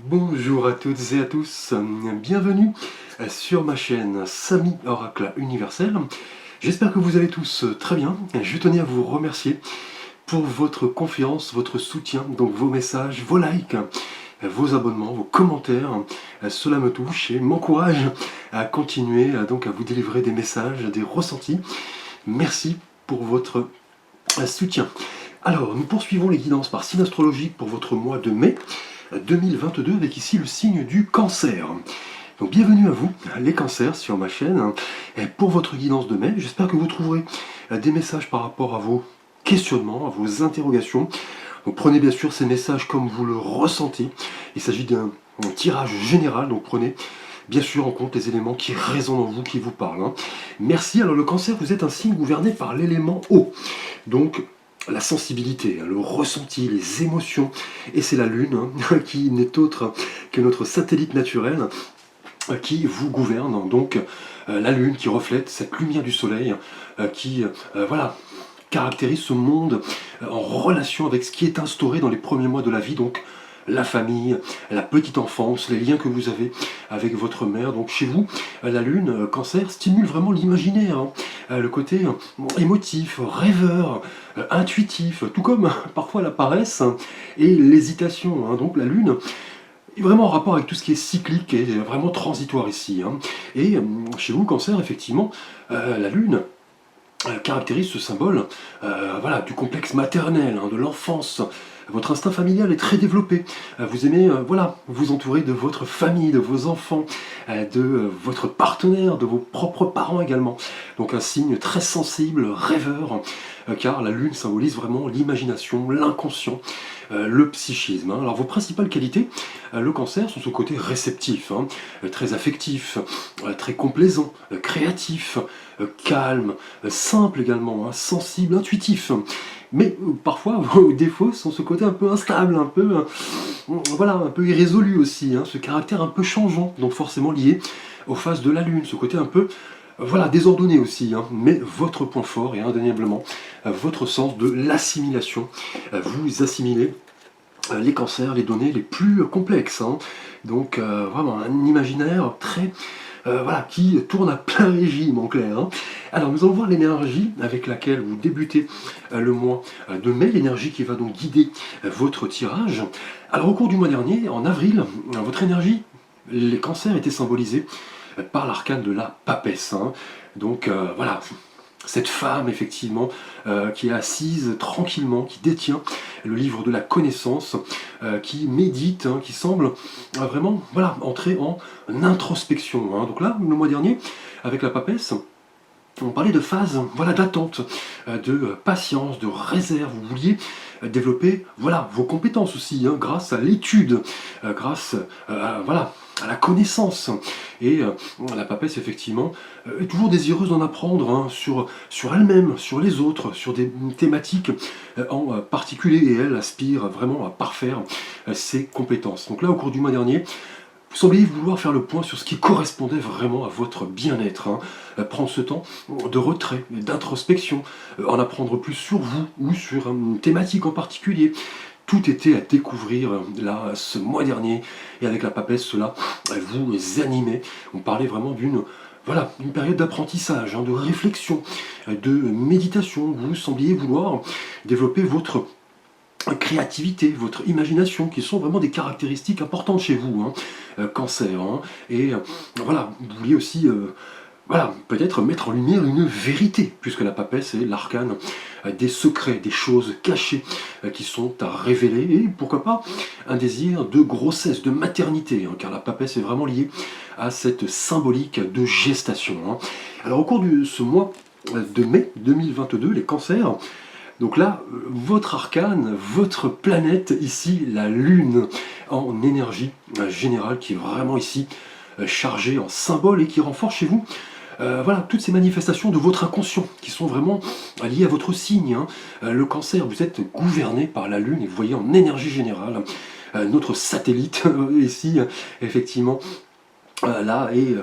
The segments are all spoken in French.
Bonjour à toutes et à tous, bienvenue sur ma chaîne Samy Oracle Universel. J'espère que vous allez tous très bien. Je tenais à vous remercier pour votre confiance, votre soutien, donc vos messages, vos likes, vos abonnements, vos commentaires. Cela me touche et m'encourage à continuer donc à vous délivrer des messages, des ressentis. Merci pour votre soutien. Alors, nous poursuivons les guidances par signe astrologique pour votre mois de mai 2022 avec ici le signe du Cancer. Donc bienvenue à vous, les cancers, sur ma chaîne. Et pour votre guidance de mai, j'espère que vous trouverez des messages par rapport à vos questionnements, à vos interrogations. Donc prenez bien sûr ces messages comme vous le ressentez. Il s'agit d'un tirage général, donc prenez bien sûr en compte les éléments qui résonnent en vous, qui vous parlent. Merci. Alors le Cancer, vous êtes un signe gouverné par l'élément eau. Donc la sensibilité, le ressenti, les émotions, et c'est la Lune qui n'est autre que notre satellite naturel qui vous gouverne. Donc la Lune qui reflète cette lumière du Soleil qui voilà, caractérise ce monde en relation avec ce qui est instauré dans les premiers mois de la vie, donc la famille, la petite enfance, les liens que vous avez avec votre mère. Donc chez vous, la Lune, Cancer, stimule vraiment l'imaginaire, le côté émotif, rêveur, intuitif, tout comme parfois la paresse et l'hésitation. Donc la Lune est vraiment en rapport avec tout ce qui est cyclique et vraiment transitoire ici. Et chez vous, Cancer, effectivement, la Lune caractérise ce symbole voilà, du complexe maternel, de l'enfance. Votre instinct familial est très développé. Vous aimez voilà, vous entourer de votre famille, de vos enfants, de votre partenaire, de vos propres parents également. Donc un signe très sensible, rêveur, car la Lune symbolise vraiment l'imagination, l'inconscient, le psychisme. Alors vos principales qualités, le Cancer, sont son côté réceptif, très affectif, très complaisant, créatif, calme, simple également, sensible, intuitif. Mais parfois, vos défauts sont ce côté un peu instable, un peu, voilà, un peu irrésolu aussi, ce caractère un peu changeant, donc forcément lié aux phases de la Lune, ce côté un peu voilà, désordonné aussi, mais votre point fort est indéniablement votre sens de l'assimilation. Vous assimilez les cancers, les données les plus complexes. Donc vraiment un imaginaire très voilà, qui tourne à plein régime en clair. Alors nous allons voir l'énergie avec laquelle vous débutez le mois de mai, l'énergie qui va donc guider votre tirage. Alors au cours du mois dernier, en avril, votre énergie, les cancers étaient symbolisés par l'arcane de la papesse. Donc voilà, cette femme effectivement qui est assise tranquillement, qui détient le livre de la connaissance, qui médite, qui semble vraiment voilà, entrer en introspection. Donc là, le mois dernier, avec la papesse, on parlait de phase voilà, d'attente, de patience, de réserve. Vous vouliez développer voilà, vos compétences aussi, grâce à l'étude, grâce voilà, à la connaissance. Et la papesse, effectivement, est toujours désireuse d'en apprendre sur elle-même, sur les autres, sur des thématiques en particulier. Et elle aspire vraiment à parfaire ses compétences. Donc là, au cours du mois dernier, vous sembliez vouloir faire le point sur ce qui correspondait vraiment à votre bien-être. Prendre ce temps de retrait, d'introspection, en apprendre plus sur vous ou sur une thématique en particulier. Tout était à découvrir là, ce mois dernier, et avec la papesse, cela vous animait. On parlait vraiment d'une voilà, une période d'apprentissage, de réflexion, de méditation. Vous sembliez vouloir développer votre créativité, votre imagination, qui sont vraiment des caractéristiques importantes chez vous, Cancer. Et voilà, vous vouliez aussi voilà, peut-être mettre en lumière une vérité, puisque la papesse est l'arcane des secrets, des choses cachées qui sont à révéler, et pourquoi pas un désir de grossesse, de maternité, car la papesse est vraiment liée à cette symbolique de gestation. Alors au cours de ce mois de mai 2022, les cancers, donc là, votre arcane, votre planète ici, la Lune, en énergie générale, qui est vraiment ici chargée en symbole et qui renforce chez vous voilà, toutes ces manifestations de votre inconscient qui sont vraiment liées à votre signe. Le Cancer, vous êtes gouverné par la Lune et vous voyez en énergie générale notre satellite ici, effectivement, là est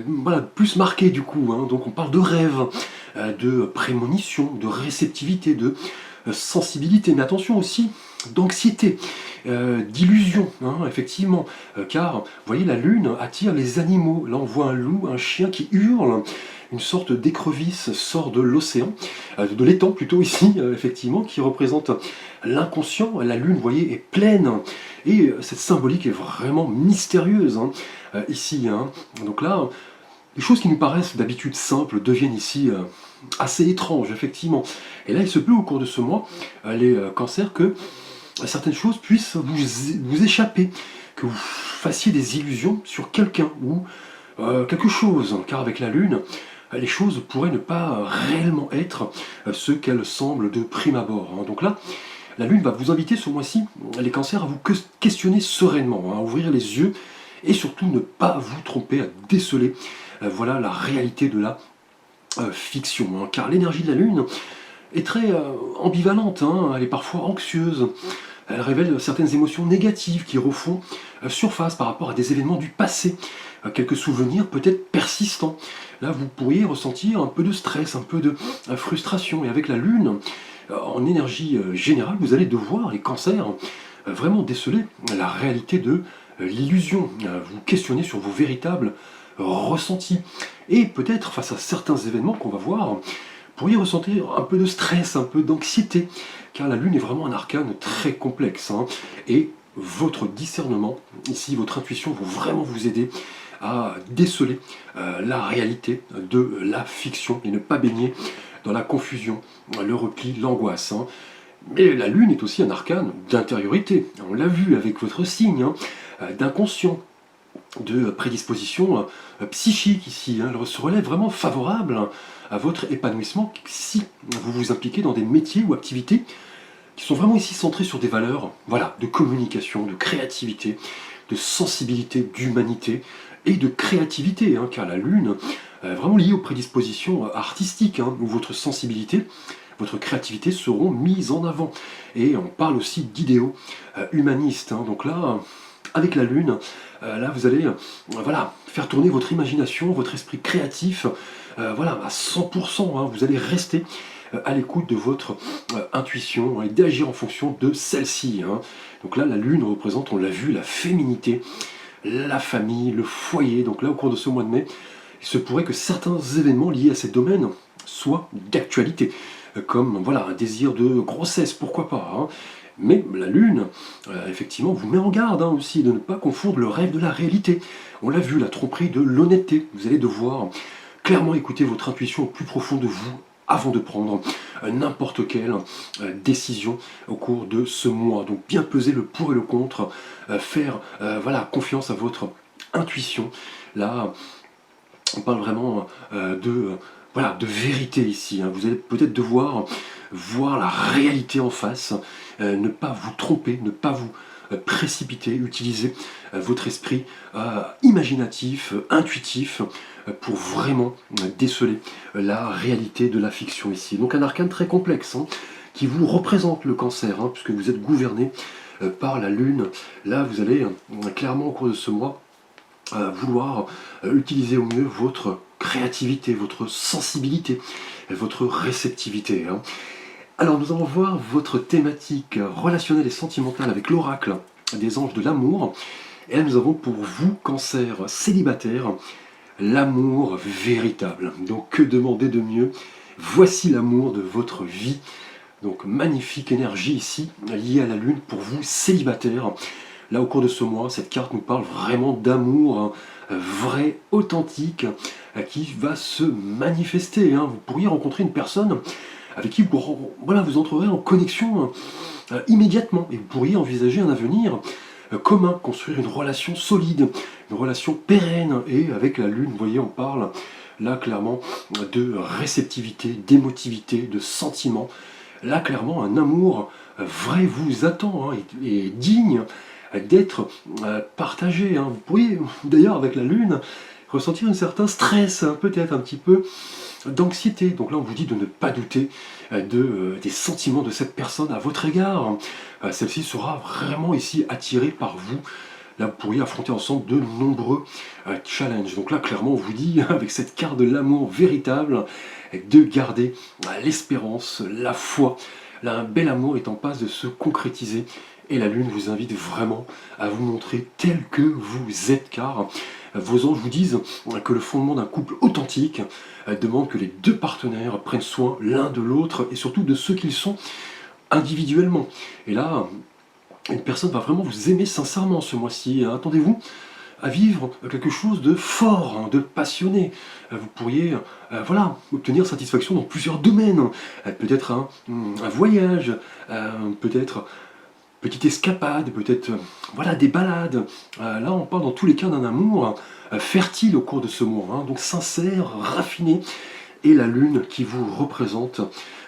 voilà, plus marqué du coup. Donc on parle de rêve, de prémonition, de réceptivité, de sensibilité, mais attention aussi d'anxiété, d'illusion, hein, effectivement, car, vous voyez, la lune attire les animaux. Là, on voit un loup, un chien qui hurle, une sorte d'écrevisse sort de l'océan, de l'étang plutôt ici, effectivement, qui représente l'inconscient. La lune, vous voyez, est pleine, et cette symbolique est vraiment mystérieuse, hein, ici, hein. Donc là, les choses qui nous paraissent d'habitude simples deviennent ici assez étranges, effectivement. Et là, il se peut au cours de ce mois, les cancers, que certaines choses puissent vous échapper, que vous fassiez des illusions sur quelqu'un ou quelque chose, car avec la Lune, les choses pourraient ne pas réellement être ce qu'elles semblent de prime abord, hein. Donc là, la Lune va vous inviter ce mois-ci, les cancers, à vous questionner sereinement, hein, à ouvrir les yeux et surtout ne pas vous tromper, à déceler voilà la réalité de la fiction, hein. Car l'énergie de la Lune est très ambivalente, hein, elle est parfois anxieuse, elle révèle certaines émotions négatives qui refont surface par rapport à des événements du passé, quelques souvenirs peut-être persistants. Là, vous pourriez ressentir un peu de stress, un peu de frustration. Et avec la Lune, en énergie générale, vous allez devoir, les cancers, vraiment déceler la réalité de l'illusion, vous questionner sur vos véritables ressentis. Et peut-être, face à certains événements qu'on va voir, vous pourriez ressentir un peu de stress, un peu d'anxiété, car la Lune est vraiment un arcane très complexe, hein, et votre discernement, ici votre intuition, vont vraiment vous aider à déceler la réalité de la fiction et ne pas baigner dans la confusion, le repli, l'angoisse, hein. Mais la Lune est aussi un arcane d'intériorité, on l'a vu avec votre signe, hein, d'inconscient, de prédisposition psychique ici, hein. Elle se relève vraiment favorable, hein, à votre épanouissement si vous vous impliquez dans des métiers ou activités qui sont vraiment ici centrés sur des valeurs, voilà, de communication, de créativité, de sensibilité, d'humanité et de créativité, hein, car la Lune est vraiment liée aux prédispositions artistiques, hein, où votre sensibilité, votre créativité seront mises en avant. Et on parle aussi d'idéaux humanistes, hein. Donc là, avec la Lune, là vous allez voilà, faire tourner votre imagination, votre esprit créatif, voilà, à 100%, hein. Vous allez rester à l'écoute de votre intuition, hein, et d'agir en fonction de celle-ci, hein. Donc là, la Lune représente, on l'a vu, la féminité, la famille, le foyer. Donc là, au cours de ce mois de mai, il se pourrait que certains événements liés à ces domaines soient d'actualité, comme voilà, un désir de grossesse, pourquoi pas, hein. Mais la Lune, effectivement, vous met en garde, hein, aussi de ne pas confondre le rêve de la réalité. On l'a vu, la tromperie de l'honnêteté. Vous allez devoir clairement écouter votre intuition au plus profond de vous avant de prendre n'importe quelle décision au cours de ce mois. Donc bien peser le pour et le contre, faire voilà, confiance à votre intuition. Là, on parle vraiment voilà, de vérité ici, hein. Vous allez peut-être devoir voir la réalité en face, ne pas vous tromper, ne pas vous précipiter, utiliser votre esprit imaginatif, intuitif, pour vraiment déceler la réalité de la fiction ici. Donc un arcane très complexe, hein, qui vous représente le cancer, hein, puisque vous êtes gouverné par la Lune. Là, vous allez clairement au cours de ce mois vouloir utiliser au mieux votre créativité, votre sensibilité, votre réceptivité, hein. Alors nous allons voir votre thématique relationnelle et sentimentale avec l'oracle des anges de l'amour. Et là nous avons pour vous, cancer célibataire, l'amour véritable. Donc que demander de mieux? Voici l'amour de votre vie. Donc magnifique énergie ici, liée à la Lune pour vous, célibataire. Là, au cours de ce mois, cette carte nous parle vraiment d'amour, hein, vrai, authentique, qui va se manifester, hein. Vous pourriez rencontrer une personne avec qui vous, voilà, vous entrerez en connexion immédiatement, et vous pourriez envisager un avenir commun, construire une relation solide, une relation pérenne. Et avec la Lune, vous voyez, on parle là clairement de réceptivité, d'émotivité, de sentiment. Là, clairement, un amour vrai vous attend, hein, et digne d'être partagé, hein. Vous pourriez d'ailleurs avec la Lune ressentir un certain stress, hein, peut-être un petit peu d'anxiété. Donc là on vous dit de ne pas douter des sentiments de cette personne à votre égard. Celle-ci sera vraiment ici attirée par vous. Là vous pourriez affronter ensemble de nombreux challenges. Donc là clairement on vous dit avec cette carte de l'amour véritable de garder l'espérance, la foi, là, un bel amour est en passe de se concrétiser. Et la Lune vous invite vraiment à vous montrer tel que vous êtes, car vos anges vous disent que le fondement d'un couple authentique demande que les deux partenaires prennent soin l'un de l'autre et surtout de ceux qu'ils sont individuellement. Et là, une personne va vraiment vous aimer sincèrement ce mois-ci. Attendez-vous à vivre quelque chose de fort, hein, de passionné. Vous pourriez voilà, obtenir satisfaction dans plusieurs domaines. Peut-être un voyage, peut-être petite escapade, peut-être voilà, des balades. Là, on parle dans tous les cas d'un amour fertile au cours de ce mois, hein, donc sincère, raffiné. Et la Lune qui vous représente,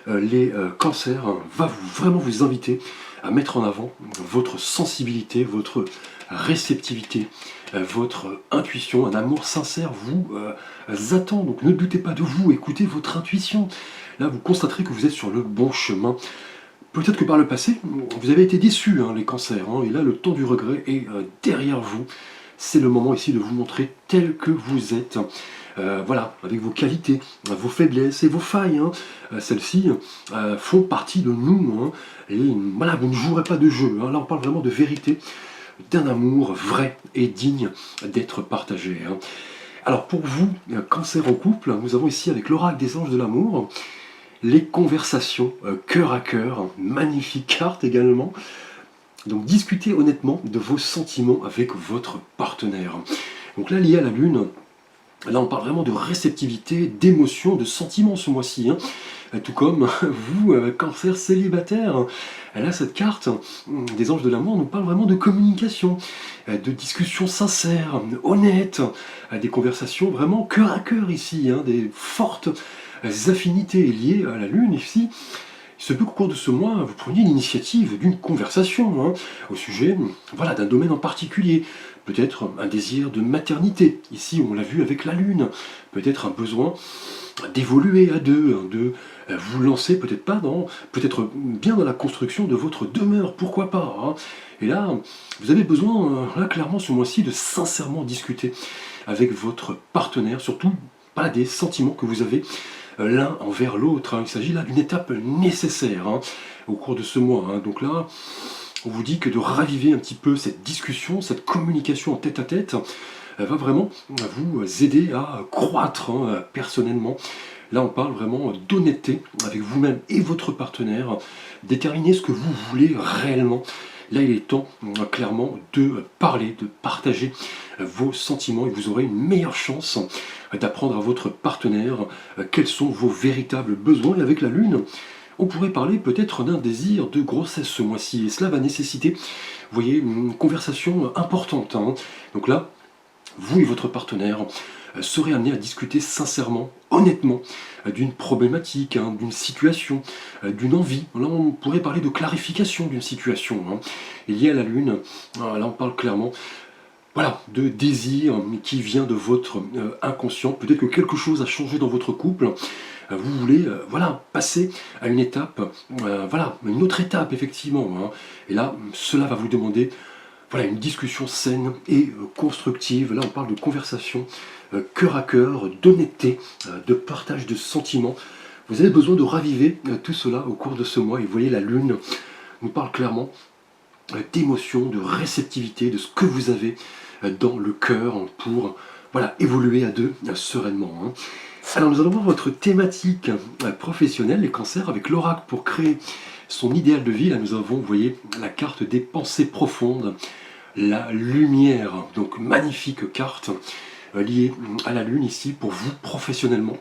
les cancers, va vraiment vous inviter à mettre en avant votre sensibilité, votre réceptivité, votre intuition. Un amour sincère vous attend, donc ne doutez pas de vous, écoutez votre intuition. Là, vous constaterez que vous êtes sur le bon chemin. Peut-être que par le passé, vous avez été déçus, hein, les cancers, hein, et là, le temps du regret est derrière vous. C'est le moment ici de vous montrer tel que vous êtes. Voilà, avec vos qualités, vos faiblesses et vos failles. Hein. Celles-ci font partie de nous. Hein, et voilà, vous ne jouerez pas de jeu. Hein. Là, on parle vraiment de vérité, d'un amour vrai et digne d'être partagé. Hein. Alors, pour vous, cancer en couple, nous avons ici, avec l'oracle des anges de l'amour, les conversations cœur à cœur. Magnifique carte également. Donc, discutez honnêtement de vos sentiments avec votre partenaire. Donc là, lié à la Lune, là, on parle vraiment de réceptivité, d'émotion, de sentiments ce mois-ci. Hein. Tout comme vous, cancer célibataire. Là, cette carte des anges de l'amour nous parle vraiment de communication, de discussions sincères, honnêtes, des conversations vraiment cœur à cœur ici, hein, des fortes affinités liées à la Lune ici. Il se peut qu'au cours de ce mois, vous preniez l'initiative d'une conversation hein, au sujet voilà, d'un domaine en particulier. Peut-être un désir de maternité, ici on l'a vu avec la Lune. Peut-être un besoin d'évoluer à deux, hein, de vous lancer peut-être pas dans, peut-être bien dans la construction de votre demeure, pourquoi pas. Hein. Et là, vous avez besoin, là clairement ce mois-ci, de sincèrement discuter avec votre partenaire, surtout pas des sentiments que vous avez l'un envers l'autre. Hein. Il s'agit là d'une étape nécessaire hein, au cours de ce mois. Hein. Donc là, on vous dit que de raviver un petit peu cette discussion, cette communication en tête-à-tête, va vraiment vous aider à croître hein, personnellement. Là, on parle vraiment d'honnêteté avec vous-même et votre partenaire. Déterminer ce que vous voulez réellement. Là, il est temps, clairement, de parler, de partager vos sentiments et vous aurez une meilleure chance d'apprendre à votre partenaire quels sont vos véritables besoins. Et avec la Lune, on pourrait parler peut-être d'un désir de grossesse ce mois-ci. Et cela va nécessiter, vous voyez, une conversation importante. Hein. Donc là, vous et votre partenaire serez amenés à discuter sincèrement, honnêtement, d'une problématique, hein, d'une situation, d'une envie. Là, on pourrait parler de clarification d'une situation. Hein. Et lié à la Lune, là, on parle clairement voilà, de désir qui vient de votre inconscient. Peut-être que quelque chose a changé dans votre couple. Vous voulez voilà, passer à une étape, voilà, une autre étape, effectivement. Hein. Et là, cela va vous demander voilà, une discussion saine et constructive. Là, on parle de conversation cœur à cœur, d'honnêteté, de partage de sentiments. Vous avez besoin de raviver tout cela au cours de ce mois. Et vous voyez, la Lune nous parle clairement d'émotion, de réceptivité, de ce que vous avez dans le cœur pour voilà, évoluer à deux sereinement. Hein. Alors, nous allons voir votre thématique professionnelle, les cancers, avec l'oracle pour créer son idéal de vie. Là, nous avons, vous voyez, la carte des pensées profondes, la lumière. Donc, magnifique carte liée à la Lune ici pour vous professionnellement.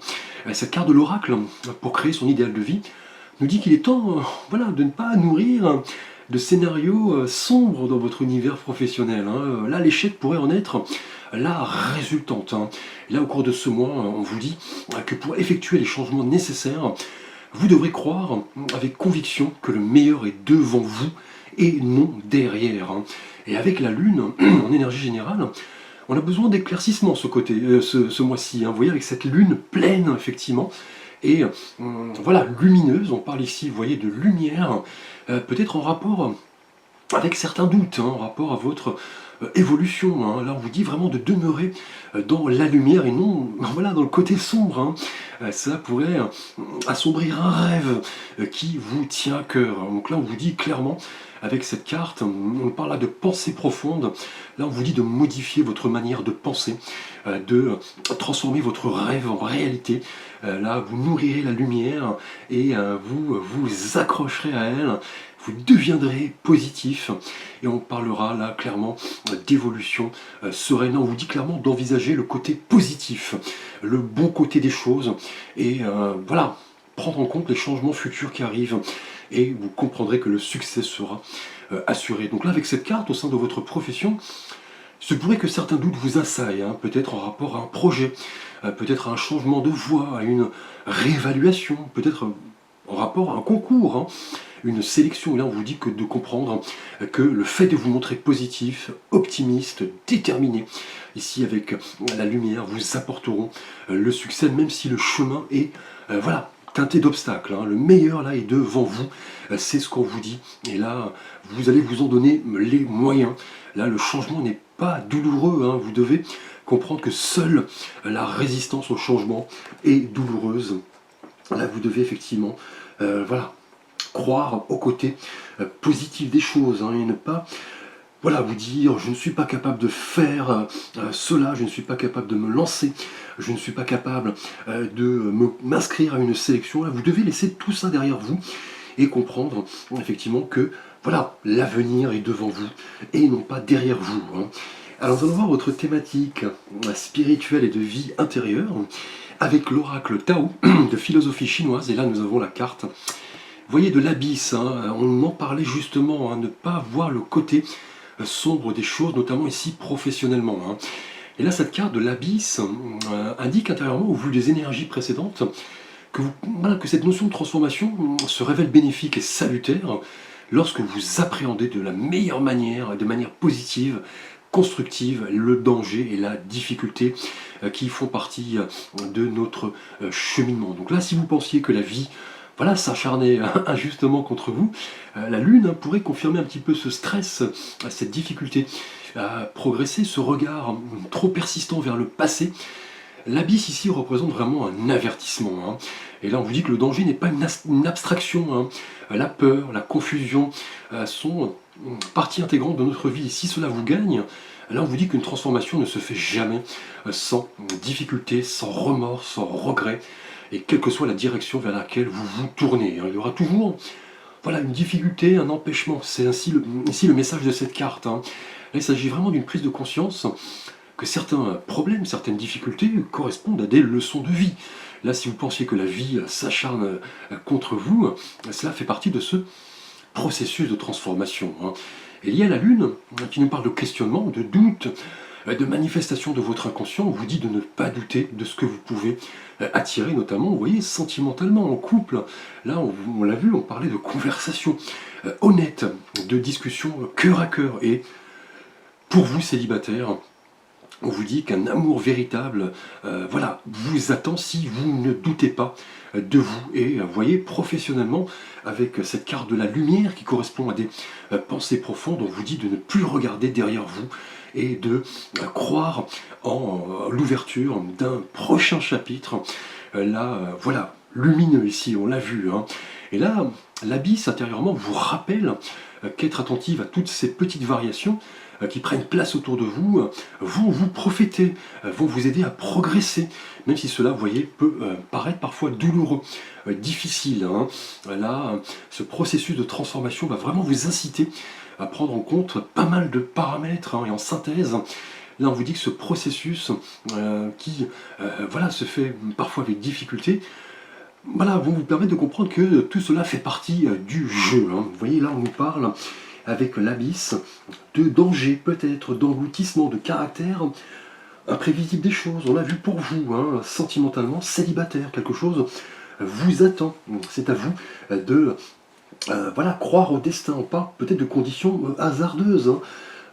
Cette carte de l'oracle pour créer son idéal de vie nous dit qu'il est temps voilà, de ne pas nourrir de scénarios sombres dans votre univers professionnel. Hein. Là, l'échec pourrait en être la résultante. Hein. Là, au cours de ce mois, on vous dit que pour effectuer les changements nécessaires, vous devrez croire avec conviction que le meilleur est devant vous et non derrière. Hein. Et avec la Lune, en énergie générale, on a besoin d'éclaircissement ce mois-ci. Hein. Vous voyez, avec cette Lune pleine, effectivement, et voilà, lumineuse, on parle ici, vous voyez, de lumière, peut-être en rapport avec certains doutes, hein, en rapport à votre évolution, hein. Là, on vous dit vraiment de demeurer dans la lumière et non voilà, dans le côté sombre, hein. Ça pourrait assombrir un rêve qui vous tient à cœur. Donc là, on vous dit clairement, avec cette carte, on parle là de pensée profonde. Là, on vous dit de modifier votre manière de penser, de transformer votre rêve en réalité. Là, vous nourrirez la lumière et vous vous accrocherez à elle. Vous deviendrez positif et on parlera là clairement d'évolution sereine. On vous dit clairement d'envisager le côté positif, le bon côté des choses et voilà, prendre en compte les changements futurs qui arrivent et vous comprendrez que le succès sera assuré. Donc là, avec cette carte au sein de votre profession, il se pourrait que certains doutes vous assaillent, hein, peut-être en rapport à un projet, peut-être à un changement de voie, à une réévaluation, peut-être en rapport à un concours, hein, une sélection. Et là, on vous dit que de comprendre que le fait de vous montrer positif, optimiste, déterminé, ici avec la lumière, vous apporteront le succès, même si le chemin est voilà, teinté d'obstacles, hein. Le meilleur là est devant vous, c'est ce qu'on vous dit. Et là, vous allez vous en donner les moyens. Là, le changement n'est pas douloureux, hein. Vous devez comprendre que seule la résistance au changement est douloureuse. Là, vous devez effectivement voilà, croire au côté positif des choses, hein, et ne pas voilà, vous dire je ne suis pas capable de faire cela, je ne suis pas capable de me lancer, je ne suis pas capable m'inscrire à une sélection. Là, vous devez laisser tout ça derrière vous et comprendre effectivement que voilà, l'avenir est devant vous et non pas derrière vous, hein. Alors nous allons voir votre thématique spirituelle et de vie intérieure avec l'oracle Tao de philosophie chinoise. Et là nous avons la carte, vous voyez, de l'abysse, hein. On en parlait justement, hein, ne pas voir le côté sombre des choses, notamment ici professionnellement, hein. Et là cette carte de l'abysse indique intérieurement, au vu des énergies précédentes, que, voilà, que cette notion de transformation se révèle bénéfique et salutaire lorsque vous appréhendez de la meilleure manière, de manière positive, constructive, le danger et la difficulté qui font partie de notre cheminement. Donc là, si vous pensiez que la vie voilà, s'acharnait injustement contre vous, la Lune pourrait confirmer un petit peu ce stress, cette difficulté à progresser, ce regard trop persistant vers le passé. L'abysse ici représente vraiment un avertissement, hein. Et là on vous dit que le danger n'est pas une abstraction, hein. La peur, la confusion sont partie intégrante de notre vie. Et si cela vous gagne, là on vous dit qu'une transformation ne se fait jamais sans difficulté, sans remords, sans regret, et quelle que soit la direction vers laquelle vous vous tournez, hein. Il y aura toujours voilà, une difficulté, un empêchement. C'est ainsi ici le message de cette carte, hein. Là il s'agit vraiment d'une prise de conscience que certains problèmes, certaines difficultés correspondent à des leçons de vie. Là, si vous pensiez que la vie s'acharne contre vous, cela fait partie de ce processus de transformation, hein. Et il y a la Lune qui nous parle de questionnement, de doute, de manifestation de votre inconscient. On vous dit de ne pas douter de ce que vous pouvez attirer, notamment, vous voyez, sentimentalement, en couple. Là, on l'a vu, on parlait de conversation honnête, de discussion cœur à cœur. Et pour vous, célibataires, on vous dit qu'un amour véritable voilà, vous attend si vous ne doutez pas de vous. Et vous voyez, professionnellement, avec cette carte de la lumière qui correspond à des pensées profondes, on vous dit de ne plus regarder derrière vous et de croire en l'ouverture d'un prochain chapitre. Là, voilà, lumineux ici, on l'a vu, hein. Et là, l'abysse intérieurement vous rappelle qu'être attentive à toutes ces petites variations qui prennent place autour de vous, vont vous profiter, vont vous aider à progresser, même si cela, vous voyez, peut paraître parfois douloureux, difficile, hein. Là, ce processus de transformation va vraiment vous inciter à prendre en compte pas mal de paramètres, hein, et en synthèse, là on vous dit que ce processus qui voilà, se fait parfois avec difficulté, voilà, vont vous permettre de comprendre que tout cela fait partie du jeu, hein. Vous voyez, là on nous parle avec l'abysse de danger, peut-être d'engloutissement, de caractère imprévisible des choses. On l'a vu pour vous, hein, sentimentalement, célibataire, quelque chose vous attend. C'est à vous de voilà, croire au destin. On parle peut-être de conditions hasardeuses,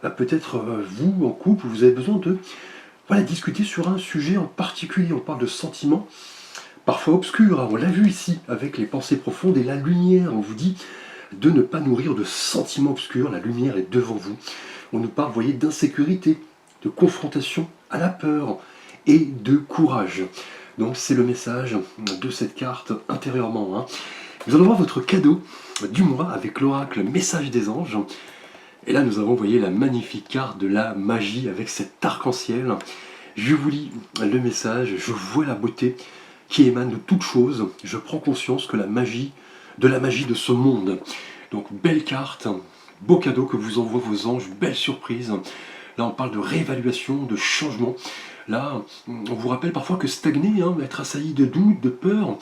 hein. Peut-être vous, en couple, vous avez besoin de voilà, discuter sur un sujet en particulier. On parle de sentiments parfois obscurs, hein. On l'a vu ici avec les pensées profondes et la lumière. On vous dit de ne pas nourrir de sentiments obscurs, la lumière est devant vous. On nous parle, vous voyez, d'insécurité, de confrontation à la peur et de courage. Donc c'est le message de cette carte intérieurement. Nous allons voir votre cadeau du mois avec l'oracle Message des anges. Et là nous avons, vous voyez, la magnifique carte de la magie avec cet arc-en-ciel. Je vous lis le message, je vois la beauté qui émane de toute chose. Je prends conscience que la magie de ce monde. Donc belle carte, beau cadeau que vous envoient vos anges, belle surprise. Là on parle de réévaluation, de changement. Là on vous rappelle parfois que stagner, être assailli de doutes, de peur,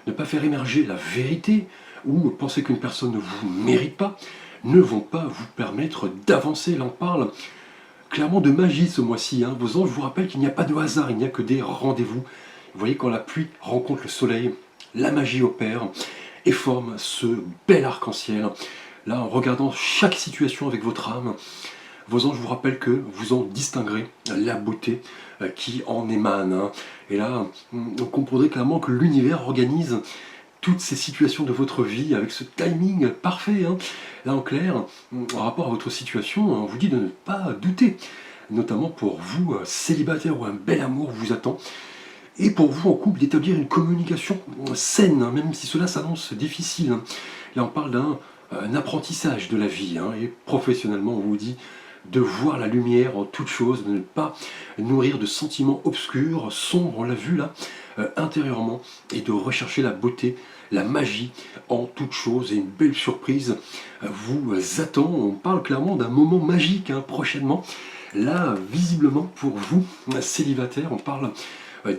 ne pas faire émerger la vérité, ou penser qu'une personne ne vous mérite pas, ne vont pas vous permettre d'avancer. Là on parle clairement de magie ce mois-ci. Vos anges vous rappellent qu'il n'y a pas de hasard, il n'y a que des rendez-vous. Vous voyez, quand la pluie rencontre le soleil, la magie opère et forme ce bel arc-en-ciel. Là, en regardant chaque situation avec votre âme, vos anges vous rappellent que vous en distinguerez la beauté qui en émane. Et là, on comprendrait clairement que l'univers organise toutes ces situations de votre vie avec ce timing parfait. Là, en clair, en rapport à votre situation, on vous dit de ne pas douter, notamment pour vous, célibataire, où un bel amour vous attend. Et pour vous en couple, d'établir une communication saine, même si cela s'annonce difficile. Là on parle d'un apprentissage de la vie, et professionnellement on vous dit de voir la lumière en toute chose, de ne pas nourrir de sentiments obscurs, sombres, on l'a vu là, intérieurement, et de rechercher la beauté, la magie en toute chose, et une belle surprise vous attend. On parle clairement d'un moment magique prochainement. Là, visiblement pour vous, célibataire, on parle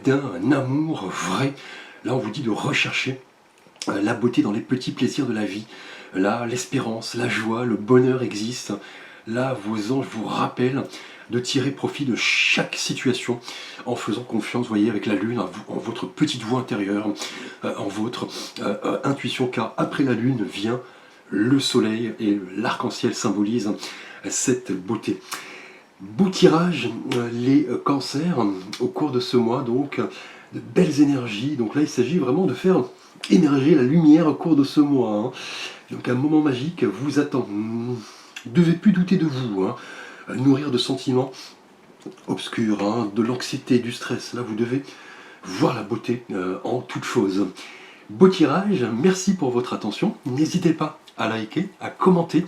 d'un amour vrai. Là on vous dit de rechercher la beauté dans les petits plaisirs de la vie. Là l'espérance, la joie, le bonheur existent. Là vos anges vous rappellent de tirer profit de chaque situation en faisant confiance, vous voyez, avec la lune, en votre petite voix intérieure, en votre intuition, car après la lune vient le soleil et l'arc-en-ciel symbolise cette beauté. Beau tirage, les cancers, au cours de ce mois, donc de belles énergies. Donc là il s'agit vraiment de faire émerger la lumière au cours de ce mois. Donc un moment magique vous attend. Vous ne devez plus douter de vous, nourrir de sentiments obscurs, de l'anxiété, du stress. Là vous devez voir la beauté en toute chose. Beau tirage, merci pour votre attention. N'hésitez pas à liker, à commenter,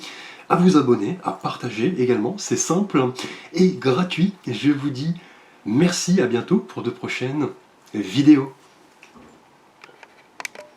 à vous abonner, à partager également. C'est simple et gratuit. Je vous dis merci, à bientôt pour de prochaines vidéos.